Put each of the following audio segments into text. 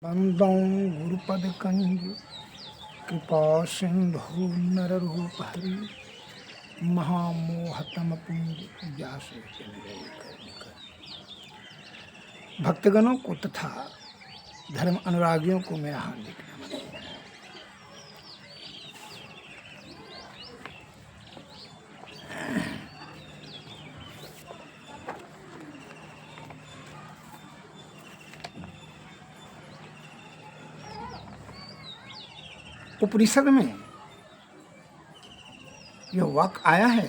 बंदौ गुरुपद कंज कृपा सिंधु नररूप हरि महामोहतम पुंज जासे चल गए कर। भक्तगणों को तथा धर्म अनुरागियों को मेरा हार्दिक नमन। उपनिषद में यह वाक्य आया है,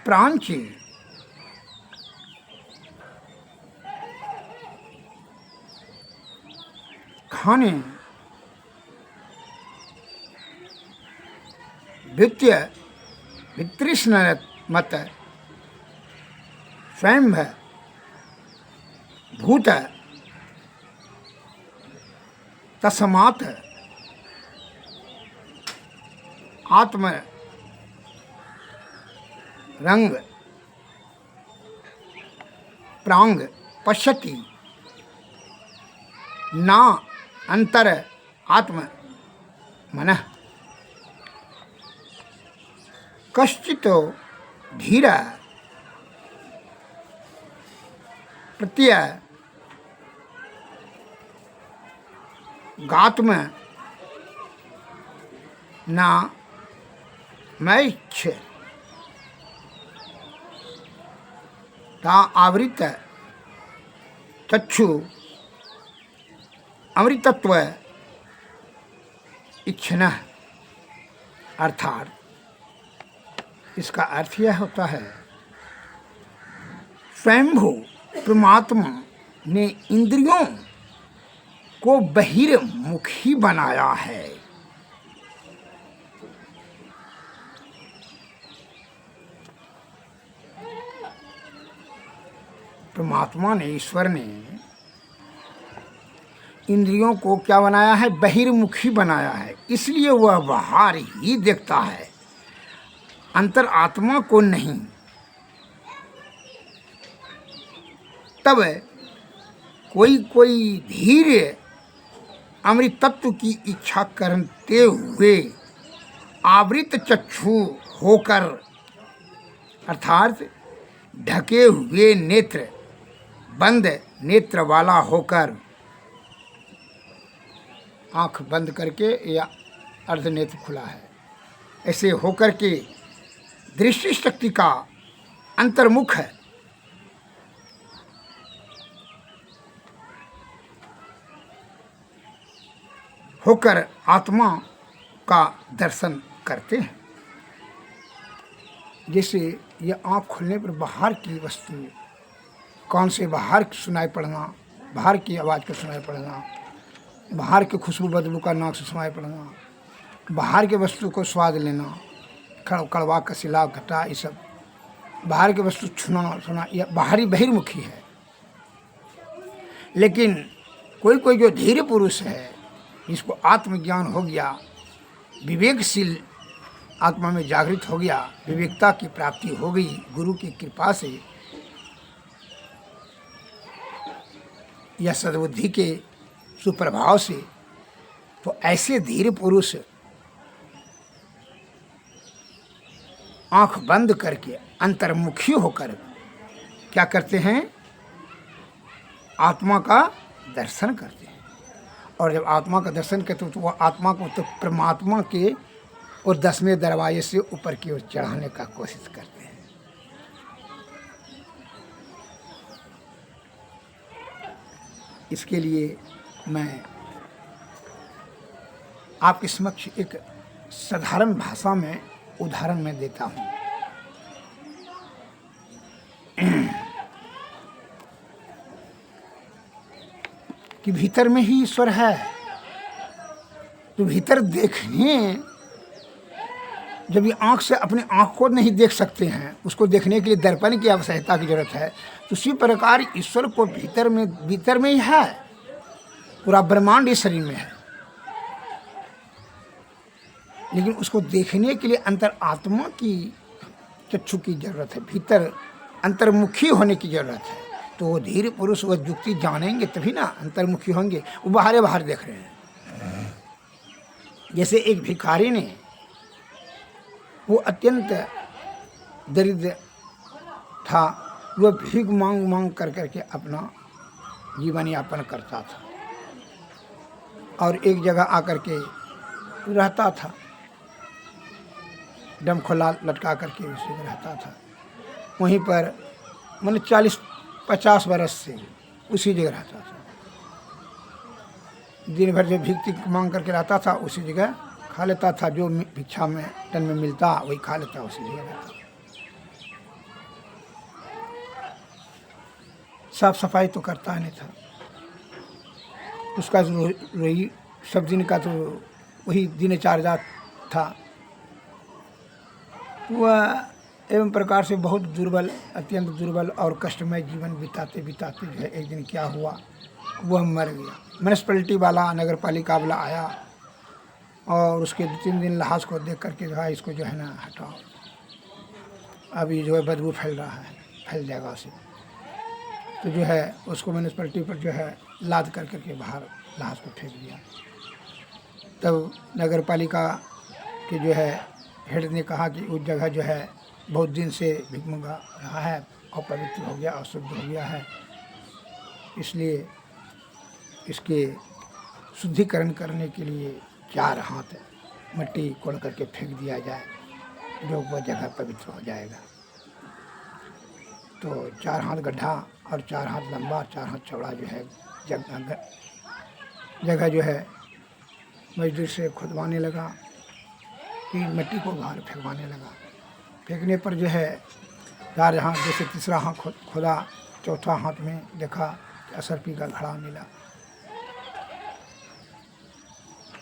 प्रांचे खाने वित्य वितृष्ण मत स्वयं भूत तस्मात् आत्म रंग प्रांग पश्यति ना अंतर आत्म मनः कश्चितो धीर प्रत्यय गात्म ना मैच्छ ता आवृत चक्षु अमृतत्व इच्छन। अर्थात इसका अर्थ यह होता है, स्वयंभू परमात्मा ने इंद्रियों को बहिर्मुखी बनाया है। परमात्मा ने, ईश्वर ने इंद्रियों को क्या बनाया है? बहिर्मुखी बनाया है। इसलिए वह बाहर ही देखता है, अंतर आत्मा को नहीं। तब कोई धीरे अमृत तत्व की इच्छा करते हुए आवृत चक्षु होकर, अर्थात ढके हुए नेत्र, बंद नेत्र वाला होकर, आंख बंद करके या अर्ध नेत्र खुला है, ऐसे होकर के दृष्टि शक्ति का अंतर्मुख है, होकर आत्मा का दर्शन करते हैं। जैसे ये आँख खुलने पर बाहर की वस्तु, कान से बाहर सुनाई पड़ना, बाहर की आवाज़ को सुनाई पड़ना, बाहर की खुशबू बदबू का नाक से सुनाई पड़ना, बाहर के वस्तु को स्वाद लेना, कड़वा कसिला घटा, ये सब बाहर की वस्तु छूना सुना, यह बाहरी बहिर्मुखी है। लेकिन कोई जो धीर पुरुष है, जिसको आत्मज्ञान हो गया, विवेकशील आत्मा में जागृत हो गया, विवेकता की प्राप्ति हो गई गुरु की कृपा से, या सद्बुद्धि के सुप्रभाव से, तो ऐसे धीर पुरुष आंख बंद करके अंतर्मुखी होकर क्या करते हैं? आत्मा का दर्शन करते हैं। और जब आत्मा का दर्शन करते तो वह आत्मा को तो परमात्मा के और 10वें दरवाजे से ऊपर की ओर चढ़ाने का कोशिश करते हैं। इसके लिए मैं आपके समक्ष एक साधारण भाषा में उदाहरण में देता हूँ। कि भीतर में ही ईश्वर है, तो भीतर देखने, जब ये आँख से अपने आँख को नहीं देख सकते हैं, उसको देखने के लिए दर्पण की आवश्यकता की जरूरत है। तो उसी प्रकार ईश्वर को भीतर में ही है, पूरा ब्रह्मांड इस शरीर में है, लेकिन उसको देखने के लिए अंतर आत्मा की चक्षु की जरूरत है, भीतर अंतर्मुखी होने की जरूरत है। तो वो धीर पुरुष वह युक्ति जानेंगे तभी ना अंतर्मुखी होंगे। वो बाहर बाहर देख रहे हैं। जैसे एक भिखारी ने, वो अत्यंत दरिद्र था, वह भीख मांग मांग कर करके अपना जीवन यापन करता था और एक जगह आकर के रहता था, डम खोला लटका करके उसी में रहता था। वहीं पर मैंने 40-50 बरस से उसी जगह रहता था। दिन भर जो भिक्षा मांग करके रहता था उसी जगह खा लेता था, जो भिक्षा में टन में मिलता वही खा लेता, उसी जगह रहता। साफ सफाई तो करता नहीं था। उसका वही सब दिन का तो वही दिनचर्या था। वह एवं प्रकार से बहुत दुर्बल, अत्यंत दुर्बल और कष्टमय जीवन बिताते बिताते जो है एक दिन क्या हुआ, वह मर गया। म्यूनसिपैलिटी वाला, नगर पालिका वाला आया और उसके 2-3 दिन लाश को देख करके जो है इसको जो है ना हटाओ, अभी जो है बदबू फैल रहा है, फैल जाएगा उसे। तो जो है उसको म्यूनसिपैलिटी पर जो है लाद कर करके बाहर लाश को फेंक दिया। तब नगर पालिका के जो है हेड ने कहा कि उस जगह जो है बहुत दिन से भिगमगा रहा है, अपवित्र हो गया, अशुद्ध हो गया है, इसलिए इसके शुद्धिकरण करने के लिए 4 हाथ मिट्टी कोड़ करके फेंक दिया जाए, जो वह जगह पवित्र हो जाएगा। तो 4 हाथ गड्ढा और 4 हाथ लंबा, 4 हाथ चौड़ा जो है जगह जो है मजदूर से खुदवाने लगा कि मिट्टी को बाहर फेंकवाने लगा। फेंकने पर जो है 4 हाथ, जैसे तीसरा हाथ खुदा, चौथा हाथ में देखा कि असरफी का घड़ा मिला।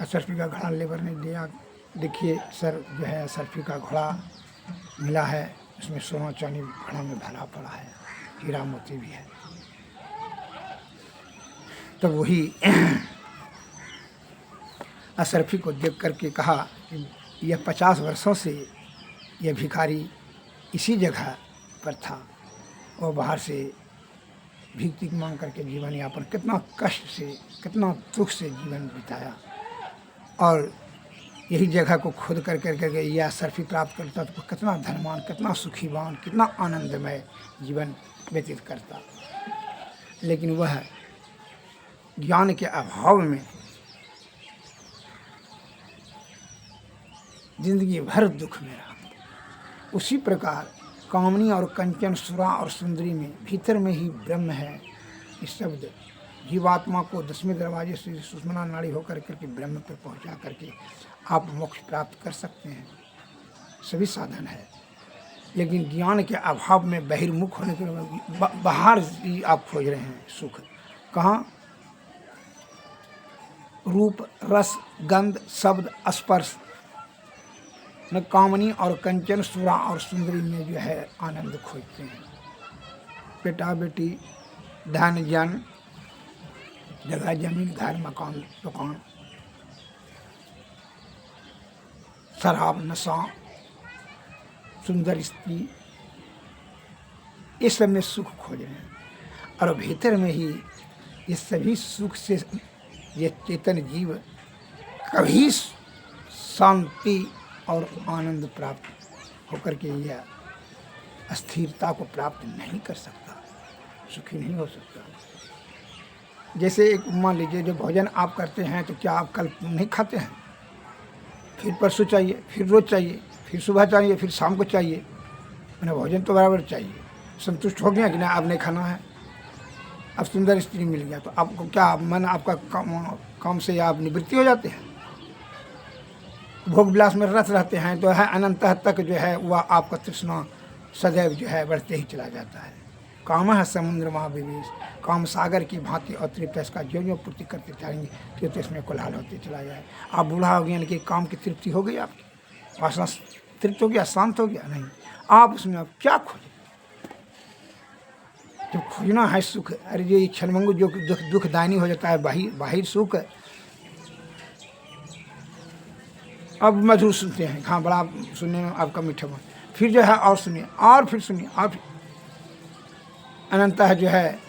असरफी का घड़ा लेबर ने दिया, देखिए सर जो है असरफी का घड़ा मिला है, इसमें सोना चांदी घड़ा में भरा पड़ा है, हीरा मोती भी है। तो वही असरफी को देख करके कहा कि यह 50 वर्षों से यह भिखारी इसी जगह पर था और बाहर से भीख मांग करके जीवन यापन, कितना कष्ट से, कितना दुख से जीवन बिताया और यही जगह को खोद कर करके यह असरफी प्राप्त करता तो कितना धनवान, कितना सुखीवान, कितना आनंदमय जीवन व्यतीत करता। लेकिन वह ज्ञान के अभाव में जिंदगी भर दुख में रहा। उसी प्रकार कामनी और कंचन, सुरा और सुंदरी में भीतर में ही ब्रह्म है। इस शब्द जीवात्मा को 10वें दरवाजे से सुषुम्ना नाड़ी होकर करके ब्रह्म पर पहुंचा करके आप मोक्ष प्राप्त कर सकते हैं, सभी साधन है। लेकिन ज्ञान के अभाव में बहिर्मुख होने के बाहर ही आप खोज रहे हैं सुख। कहाँ? रूप, रस, गंध, शब्द, स्पर्श न कामनी और कंचन, सुरा और सुंदरी में जो है आनंद खोजते हैं। बेटा बेटी, धन जन, जगह जमीन, घर मकान दुकान, शराब, नशा, सुंदर स्त्री, इस सब में सुख खोज रहे हैं और भीतर में ही ये सभी सुख से ये चेतन जीव कभी शांति और आनंद प्राप्त होकर के यह अस्थिरता को प्राप्त नहीं कर सकता, सुखी नहीं हो सकता। जैसे एक मान लीजिए जो भोजन आप करते हैं तो क्या आप कल नहीं खाते हैं, फिर परसों चाहिए, फिर रोज़ चाहिए, फिर सुबह चाहिए, फिर शाम को चाहिए, मैंने भोजन तो बराबर चाहिए। संतुष्ट हो गया कि ना अब नहीं खाना है, अब सुंदर स्त्री मिल गया तो आपको क्या मन आपका काम से आप निवृत्ति हो जाते हैं। भोग विलास में रत रहते हैं तो है अनंत तक जो है वह आपका तृष्णा सदैव जो है बढ़ते ही चला जाता है। काम है समुद्र महाविवेश, काम सागर की भांति अतृप्त है, इसका जो पूर्ति करते जाएंगे तो इसमें कोलाहल होते चला जाए। आप बूढ़ा हो गया लेकिन काम की तृप्ति हो गई, आपकी वासना तृप्त हो गया, शांत हो गया, नहीं आप उसमें आप क्या खोजें। जब खोजना है सुख, अरे ये क्षणभंगु जो दुखदायनी हो जाता है बाहिर सुख। अब मधुर सुनते हैं, हाँ बड़ा सुनने में आपका मीठा मन, फिर जो है और सुनिए और फिर सुनिए और फिर अनंतः जो है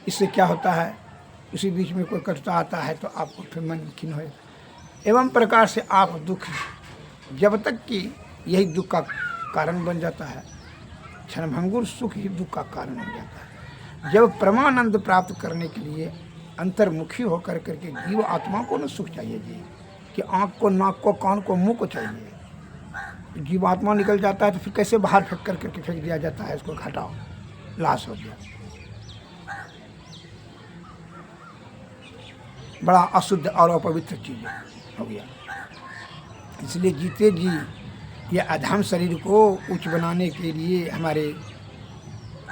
इससे क्या होता है, उसी बीच में कोई कटुता आता है तो आपको फिर मन खिन्न होगा। एवं प्रकार से आप दुख जब तक कि यही दुख का कारण बन जाता है, क्षणभंगुर सुख ही दुख का कारण हो जाता है। जब परमानंद प्राप्त करने के लिए अंतर्मुखी होकर करके जीव आत्मा को न सुख चाहिए जी, कि आँख को, नाक को, कान को, मुंह को चाहिए। जीवात्मा निकल जाता है तो फिर कैसे बाहर फेंक करके फेंक दिया जाता है, इसको घटाओ, लाश हो गया। बड़ा अशुद्ध और अपवित्र चीज हो गया। इसलिए जीते जी ये अधम शरीर को उच्च बनाने के लिए हमारे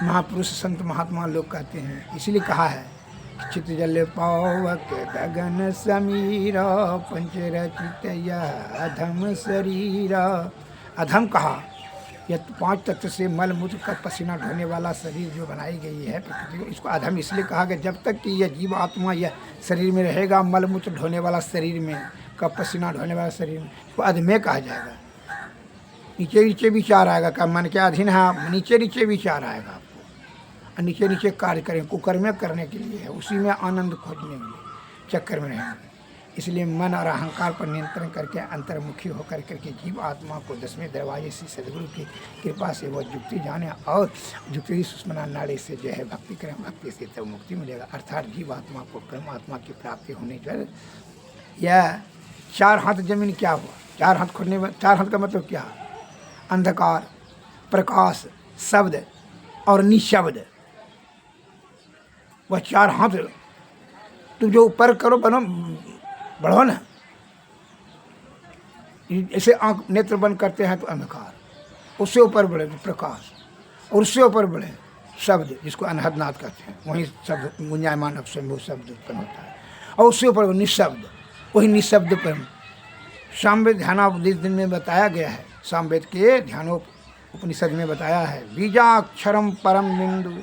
महापुरुष संत महात्मा लोग कहते हैं। इसलिए कहा है चित जल पावक गगन समीर पंचरचित अधम शरीर। अधम कहा यह 5 तत्व से मल मूत्र का पसीना ढोने वाला शरीर जो बनाई गई है प्रकृति को, इसको अधम इसलिए कहा कि जब तक कि यह जीव आत्मा यह शरीर में रहेगा, मल मूत्र ढोने वाला शरीर में, का पसीना ढोने वाला शरीर में, इसको अधमे कहा जाएगा। नीचे नीचे विचार आएगा, का मन के अधीन है, नीचे नीचे विचार आएगा आपको, और नीचे नीचे कार्य करें, कुकर्म करने के लिए है, उसी में आनंद खोजने के चक्कर में रहेंगे। इसलिए मन और अहंकार पर नियंत्रण करके अंतर्मुखी होकर करके जीव आत्मा को 10वें दरवाजे से सदगुरु की कृपा से वो जुक्ति जाने और जुक्ति सुषमना नाड़ी से जो है भक्ति करें, भक्ति से तब मुक्ति मिलेगा। अर्थात जीव आत्मा को परमात्मा की प्राप्ति होने पर यह 4 हाथ जमीन क्या हुआ, 4 हाथ खोलने में, 4 हाथ का मतलब क्या, अंधकार, प्रकाश, शब्द और निशब्द। वह 4 हाथ तुम जो ऊपर करो बनो बढ़ो ना, ऐसे आंख नेत्र बंद करते हैं तो अंधकार, उससे ऊपर बढ़े तो प्रकाश, और उससे ऊपर बढ़े शब्द जिसको अनहदनाद कहते हैं, वही शब्द गुंजायमान स्वयं शब्द उत्पन्न होता है, और उससे ऊपर निशब्द, वही निशब्द पर सामवेद ध्यानोपदेश दिन में बताया गया है। सामवेद के ध्यानोपनिषद में बताया है, बीजाक्षरम परम बिंदु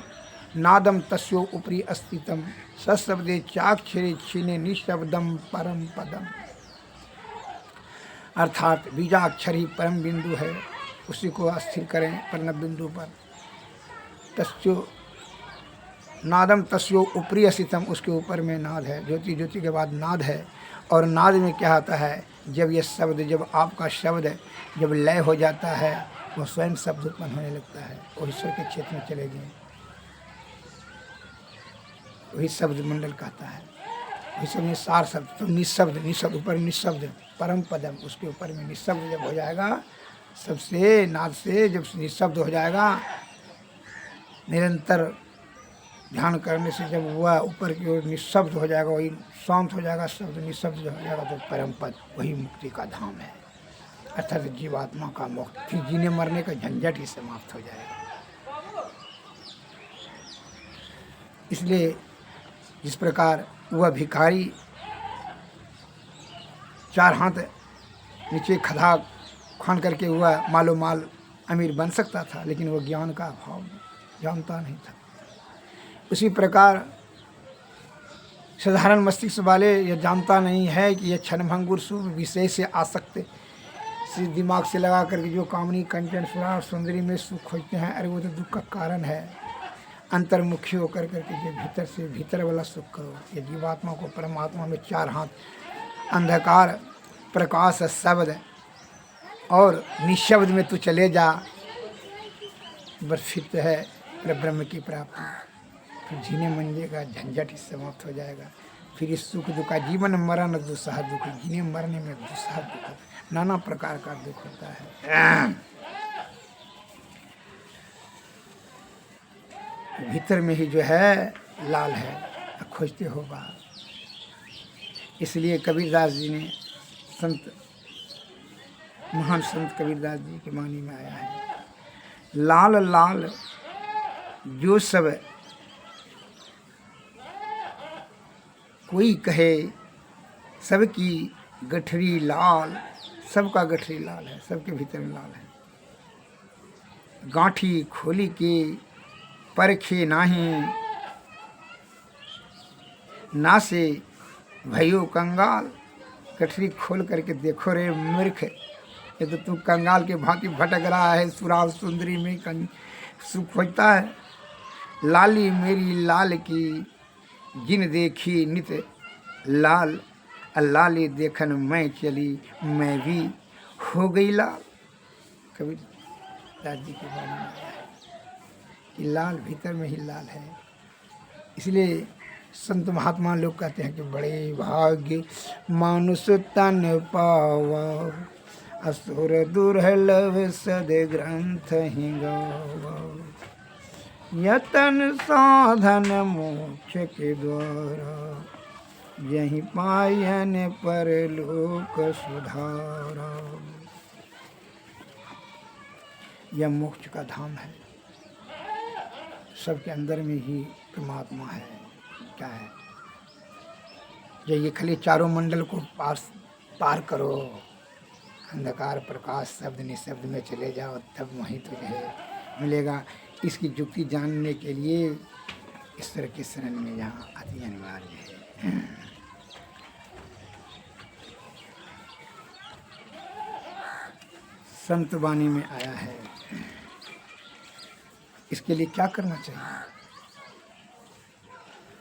नादम तस्यो उपरि अस्तितम सशब्दे चाक्षरे क्षीणे निशब्दम परम पदम। अर्थात बीजाक्षर ही परम बिंदु है, उसी को अस्थिर करें परम बिंदु पर। तस्यो नादम तस्यो उपरि अस्तितम, उसके ऊपर में नाद है, ज्योति, ज्योति के बाद नाद है। और नाद में क्या आता है, जब ये शब्द, जब आपका शब्द जब लय हो जाता है वो स्वयं शब्द उत्पन्न होने लगता है, वो ईश्वर के क्षेत्र में चले गए, वही शब्द मंडल कहता है। वही सब में सार शब्द, तो निशब्द, निशब्द ऊपर निशब्द परम पदम, उसके ऊपर में निशब्द जब हो जाएगा, सबसे नाद से जब निशब्द हो जाएगा, निरंतर ध्यान करने से जब वह ऊपर की ओर निशब्द हो जाएगा, वही शांत हो जाएगा, शब्द निशब्द हो जाएगा, तो परम पद वही मुक्ति का धाम है। अर्थात जीवात्मा का मोक्ष, फिर जीने मरने का झंझट ही समाप्त हो जाएगा। इसलिए जिस प्रकार वह भिखारी 4 हाथ नीचे खदा खान करके वह मालो माल अमीर बन सकता था, लेकिन वह ज्ञान का अभाव जानता नहीं था। उसी प्रकार साधारण मस्तिष्क वाले यह जानता नहीं है कि यह क्षणभंगुर शुभ विषय से आसक्त दिमाग से लगा करके जो कामनी कंचन सुना सुंदरी में सुख खोजते हैं, अरे वो तो दुख का कारण है। अंतर्मुखी होकर करके ये भीतर से भीतर वाला सुख करो। ये जीवात्मा को परमात्मा में 4 हाथ, अंधकार, प्रकाश, शब्द और निशब्द में तू चले जा, बस फिर है ब्रह्म की प्राप्ति। फिर जीने मरने का झंझट ही समाप्त हो जाएगा। फिर इस सुख दुख का जीवन मरण दुस्सह दुख, जीने मरने में दुस्सह दुख, नाना प्रकार का दुख होता है। भीतर में ही जो है लाल है, खोजते हो बाहर। इसलिए कबीरदास जी ने, संत महान संत कबीरदास जी के वाणी में आया है, लाल लाल जो सब कोई कहे, सबकी गठरी लाल, सबका गठरी लाल है, सबके भीतर में लाल है। गांठी खोली के परखे नाही, ना से भयो कंगाल। गठरी खोल करके देखो रे मूर्ख, ये तो तू कंगाल के भांति भटक रहा है, सुराल सुंदरी में सुख खोजता है। लाली मेरी लाल की जिन देखी नित लाल, लाली देखन मैं चली मैं भी हो गई लाल। कबीर दास जी के बारे में आया है कि लाल भीतर में ही लाल है। इसलिए संत महात्मा लोग कहते हैं कि बड़े भाग्य मानुष तन पावा, असुर दुर्लभ सद ग्रंथ ही गावा, यतन साधन मोक्ष के द्वारा, यही पायन पर लोक सुधारा। यह मोक्ष का धाम है, सबके अंदर में ही परमात्मा है। क्या है? जब ये खाली चारों मंडल को पार करो, अंधकार प्रकाश शब्द निशब्द में चले जाओ, तब वहीं तुझे मिलेगा। इसकी युक्ति जानने के लिए ईश्वर के शरण में यहाँ अति अनिवार्य है। संत वाणी में आया है, इसके लिए क्या करना चाहिए?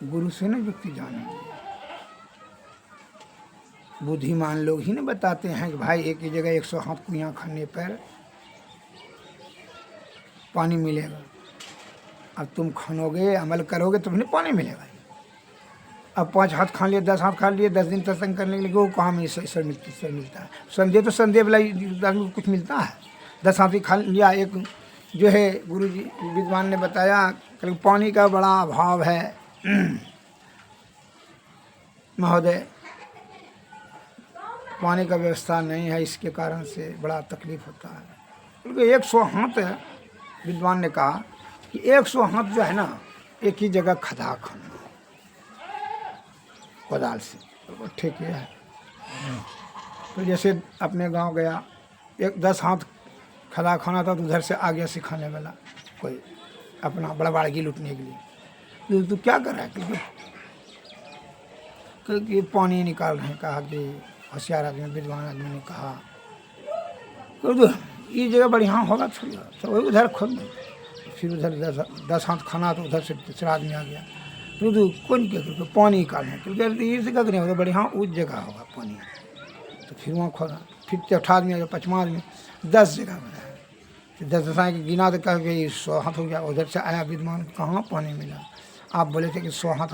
गुरु से न युक्ति जानेंगे। बुद्धिमान लोग ही न बताते हैं कि भाई एक ही जगह 100 हाथ कुइयाँ खाने पर पानी मिलेगा। अब तुम खानोगे, अमल करोगे तो नहीं पानी मिलेगा। अब 5 हाथ खा लिए, 10 हाथ खा लिए, 10 दिन सत्संग करने के लिए वो कहाँ में ईश्वर मिलता है? संदेह तो संदेह वाला कुछ मिलता है। 10 हाथ ही खा लिया। एक जो है गुरु जी विद्वान ने बताया कि पानी का बड़ा अभाव है महोदय, पानी का व्यवस्था नहीं है, इसके कारण से बड़ा तकलीफ होता है। क्योंकि 100 हाथ विद्वान ने कहा कि 100 हाथ जो है ना, एक ही जगह खदा खाना कोदाल से, तो ठीक है। तो जैसे अपने गांव गया, 10 हाथ खदा खाना था, तो उधर से आ गया सिखाने वाला कोई अपना बड़बाड़गी लूटने के लिए। तो क्या कर रहा है? क्योंकि पानी निकाल रहे हैं। कहा कि होशियार आदमी विद्वान आदमी ने कहा तो ये जगह बढ़िया होगा थोड़ी, तो वही उधर खुद में फिर उधर 10 हाथ खाना, तो उधर से दूसरा आदमी आ गया। तो कौन क्या करके पानी निकालना, क्योंकि ये से क्या करें होगा बढ़िया उस जगह होगा पानी, तो फिर वहाँ खोदा। फिर चौथा आदमी आया, 5वां आदमी, 10 जगह बनाया। तो 10 दशाएँ की गिना तो कह के 100 हाथ हो गया। उधर से आया विद्वान, कहाँ पानी मिला? आप बोले थे कि 100 हाथ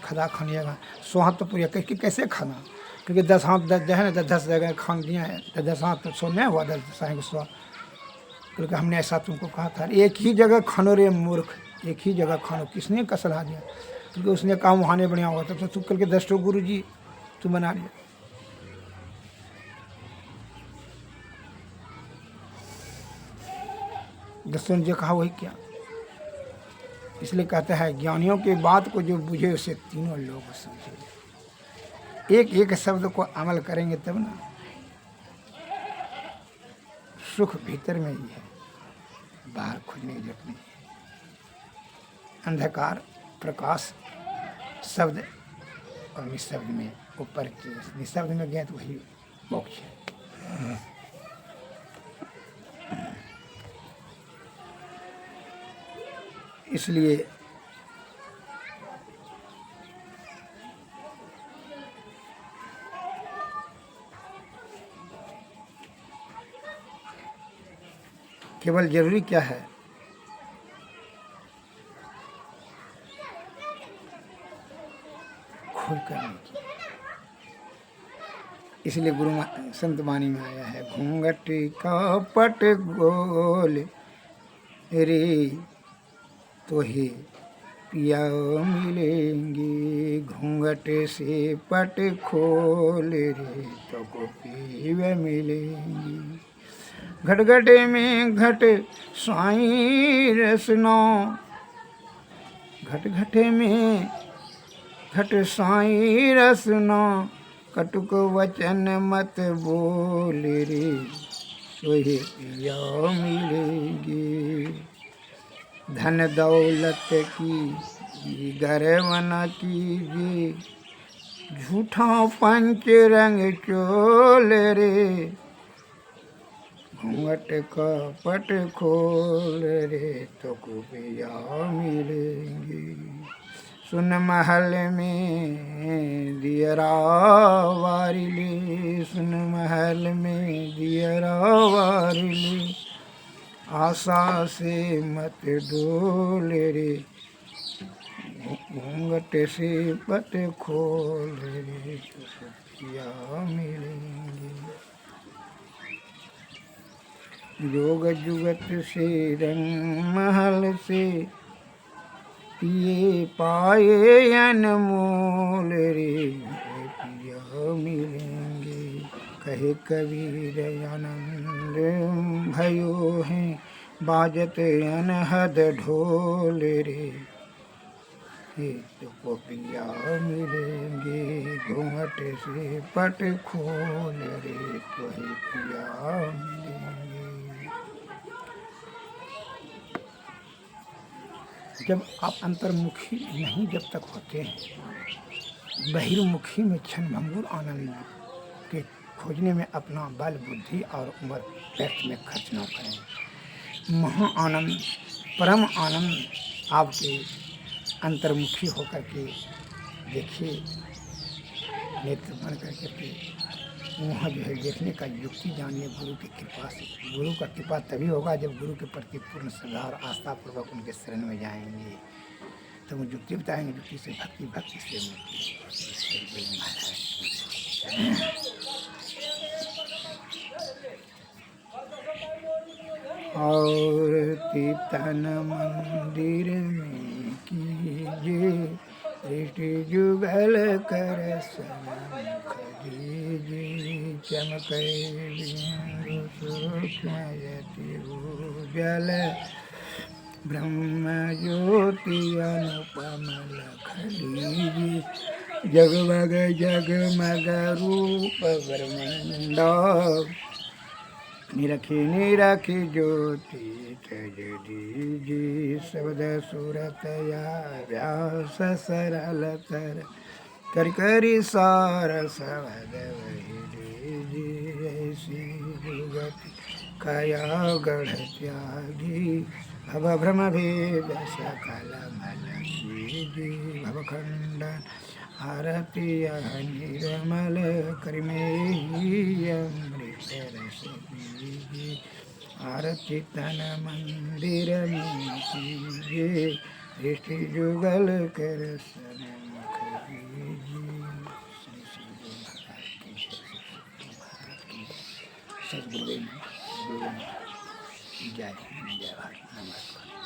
खदा खानिएगा। 100 हाथ तो पूरा कैसे खाना? क्योंकि 10 हाथ 10 जो है ना, 10 जगह खान दिया है, तो 10 हाथ तो 100 नहीं हुआ, 10 दशाएँ को 100। क्योंकि हमने ऐसा तुमको कहा था, एक ही जगह खानो रे मूर्ख, एक ही जगह खानो। किसने का सलाह दिया? क्योंकि उसने काम वहाँ नहीं बढ़िया हुआ था, तो तू कल के 10 गुरु जी तू बना लिया। दसों ने जो कहा वही क्या। इसलिए कहते हैं ज्ञानियों की बात को जो बुझे उसे तीनों लोग समझे। एक एक शब्द को अमल करेंगे तब ना। सुख भीतर में ही है, बाहर खोजने की जरूरत नहीं है। अंधकार प्रकाश शब्द और निशब्द में ऊपर की, निशब्द में गए तो वही मोक्ष है। इसलिए केवल जरूरी क्या है? खोज करने की। इसलिए गुरु संत वाणी में आया है, घूंघट का पट गोल रे तो ही पिया मिलेंगे, घूंघट से पट खोल रे तो को पिया मिलेंगे। घट में घट साईं रसना, घट में घट साईं रसना, कटुक वचन मत बोल रे सोहे पिया मिलेंगे। धन दौलत की गरवना कीजिए, झूठा पंच रंग चोल रे, घूंघट कपट खोल रे तो कुपिया मिलेंगी। सुन महल में दियरा वारिले, सुन महल में दियरा वारिले, आशा से मत डोल रे, घूंघट से पट खोल रे तो कुपिया मिलेंगी। जोग जुगत से रंग महल से पिए पाए अनमोल रे पिया मिलेंगे। कहे कबीर आनंद भयो हैं बाजत अनहद ढोल रे, ये तो पिया मिलेंगे। घूंघट से पट खोल रे तो पिया मिलेंगे। जब आप अंतर्मुखी नहीं जब तक होते हैं, बहिर्मुखी में क्षण भंगुर आनंद के खोजने में अपना बल बुद्धि और उम्र व्यर्थ में खर्च न करें। महा आनंद परम आनंद आपके अंतर्मुखी होकर के देखिए, नेत्र बन करके के वहाँ जो है देखने का युक्ति जानिए गुरु की कृपा से। गुरु का कृपा तभी होगा जब गुरु के प्रति पूर्ण श्रद्धा और आस्था पूर्वक उनके शरण में जाएंगे, तो वो युक्ति बताएंगे, युक्ति से भक्ति, भक्ति से मुक्ति। और तीर्थन मंदिर में कीजिए, दृष्टि जुगल कर सनमुख दीजिए। चमके बिंदु सूक्ष्मयति उज्ज्वल, ब्रह्म ज्योति अनुपम लख लीजिए। जगमग जगमग रूप ब्रह्मांड, निरखी निरखी ज्योति तज दीजिए। शब्द सूरत या व्यास सरलतर, कर करी सार शब्द वही दीजिए। ऐसी जुगति कया गढ़ त्यागी, भव भ्रम भेद सकल मल कीजिए। भव खंडन आरती निर्मल, करमेहि अमृत रस पीजिए। आरती तन मंदिर में कीजिए, दृष्टि जुगल कर सनमुख दीजिए। श्री श्री गुरु महाराज की सद्गुरु जय जय भारत। नमस्कार।